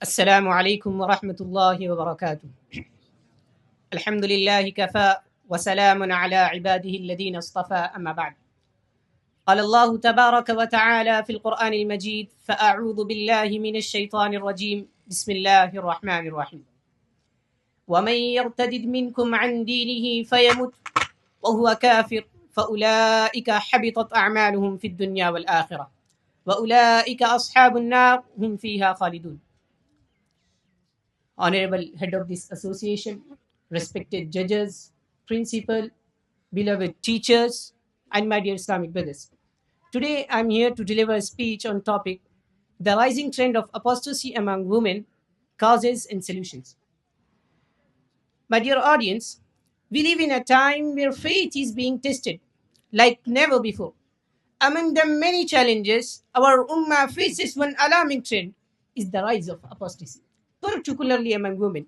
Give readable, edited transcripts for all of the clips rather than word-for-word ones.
السلام عليكم ورحمة الله وبركاته. الحمد لله كفى وسلام على عباده الذين اصطفى أما بعد. قال الله تبارك وتعالى في القرآن المجيد: فأعوذ بالله من الشيطان الرجيم بسم الله الرحمن الرحيم. ومن يرتد منكم عن دينه فيمت وهو كافر فأولئك حبطت أعمالهم في الدنيا والآخرة وأولئك أصحاب النار هم فيها خالدون. Honorable head of this association, respected judges, principal, beloved teachers, and my dear Islamic brothers. Today I'm here to deliver a speech on topic the rising trend of apostasy among women, causes and solutions. My dear audience, we live in a time where faith is being tested like never before. Among the many challenges our Ummah faces, one alarming trend is the rise of apostasy, particularly among women.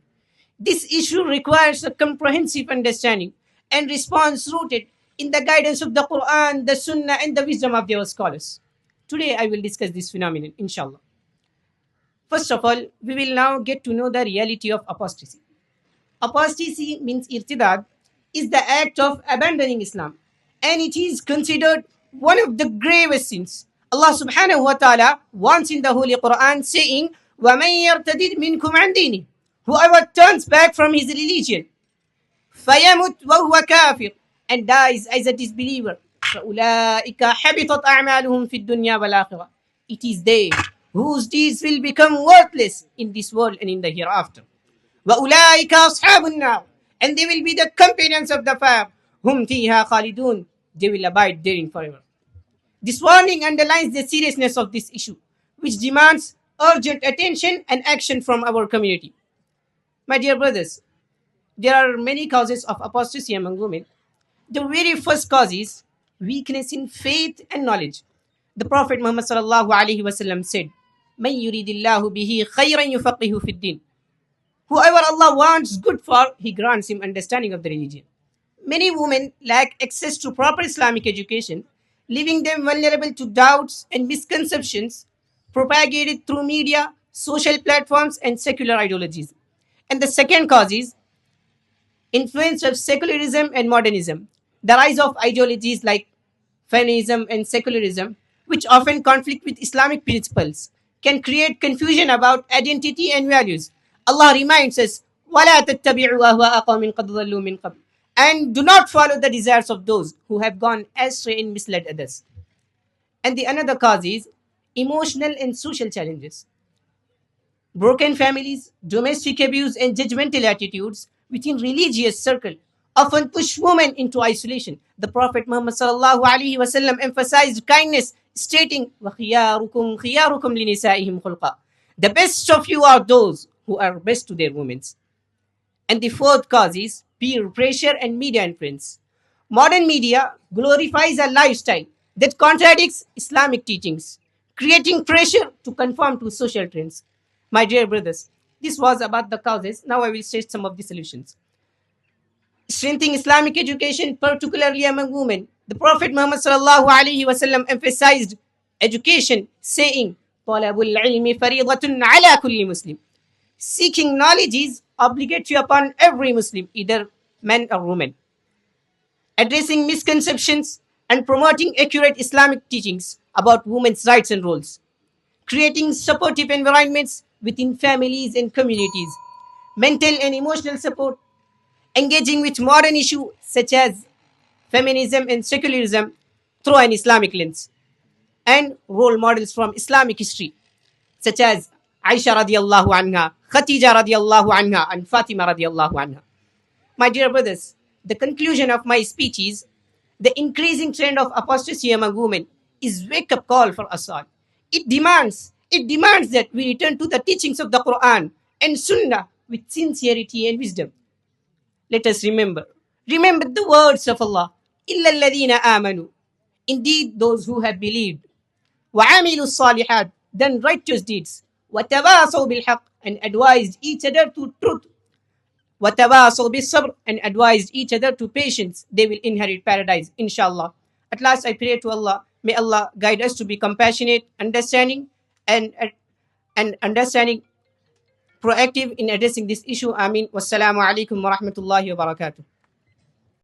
This issue requires a comprehensive understanding and response rooted in the guidance of the Quran, the Sunnah, and the wisdom of their scholars. Today, I will discuss this phenomenon, inshallah. First of all, we will now get to know the reality of apostasy. Apostasy means irtidad, is the act of abandoning Islam, and it is considered one of the gravest sins. Allah subhanahu wa ta'ala warns in the Holy Quran saying, وَمَن يَرْتَدِدْ مِنْكُمْ عَنْ دِينِهِ, whoever turns back from his religion, فَيَمُتْ وَهُوَ كَافِرٌ, and dies as a disbeliever, فَأُولَٰئِكَ حَبِطَتْ أَعْمَالُهُمْ فِي الدُّنْيَا وَالْآخِرَةِ, it is they whose deeds will become worthless in this world and in the hereafter. وَأُولَٰئِكَ أَصْحَابُ النَّارِ, and they will be the companions of the fire. هُمْ فِيهَا خَالِدُونَ, they will abide therein forever. This warning underlines the seriousness of this issue, which demands urgent attention and action from our community. My dear brothers, there are many causes of apostasy among women. The very first cause is weakness in faith and knowledge. The Prophet Muhammad sallallahu alaihi wasallam said, "Man yuridillahu bihi khayran yufaqihu fid din." Whoever Allah wants good for, He grants him understanding of the religion. Many women lack access to proper Islamic education, leaving them vulnerable to doubts and misconceptions propagated through media, social platforms, and secular ideologies. And the second cause is influence of secularism and modernism. The rise of ideologies like feminism and secularism, which often conflict with Islamic principles, can create confusion about identity and values. Allah reminds us, وَلَا تَتَّبِعُوا أَهْوَاءَ قَوْمٍ قَدْ ضَلُّوا مِنْ قَبْلِ, and do not follow the desires of those who have gone astray and misled others. And the another cause is emotional and social challenges. Broken families, domestic abuse, and judgmental attitudes within religious circle often push women into isolation. The Prophet Muhammad sallallahu alaihi wasallam emphasized kindness, stating, وَخِيَارُكُمْ خِيَارُكُمْ لِنِسَائِهِمْ خُلْقًا, the best of you are those who are best to their women. And the fourth cause is peer pressure and media influence. Modern media glorifies a lifestyle that contradicts Islamic teachings, creating pressure to conform to social trends. My dear brothers, this was about the causes. Now I will state some of the solutions. Strengthening Islamic education, particularly among women. The Prophet Muhammad sallallahu alaihi wasallam emphasized education, saying, طَلَبُ الْعِلْمِ فَرِيضَةٌ عَلَى كُلِّ مُسْلِمٍ. Seeking knowledge is obligatory upon every Muslim, either man or woman. Addressing misconceptions and promoting accurate Islamic teachings about women's rights and roles. Creating supportive environments within families and communities. Mental and emotional support. Engaging with modern issues such as feminism and secularism through an Islamic lens. And role models from Islamic history such as Aisha radiallahu anha, Khatija radiallahu anha, and Fatima radiallahu anha. My dear brothers, the conclusion of my speech is the increasing trend of apostasy among women is wake-up call for us all. It demands that we return to the teachings of the Quran and Sunnah with sincerity and wisdom. Let us remember the words of Allah, إِلَّا الَّذِينَ آمَنُوا, indeed those who have believed, وَعَمِلُوا الصَّالِحَاتِ, done righteous deeds, وَتَوَاصَوْا بِالْحَقِّ, and advised each other to truth, وَتَوَاصَوْا بِالصَّبْرِ, and advised each other to patience, they will inherit paradise, inshallah. At last I pray to Allah, may Allah guide us to be compassionate, understanding, and understanding proactive in addressing this issue. Amin. Wassalamu alaikum wa rahmatullahi wa barakatuh.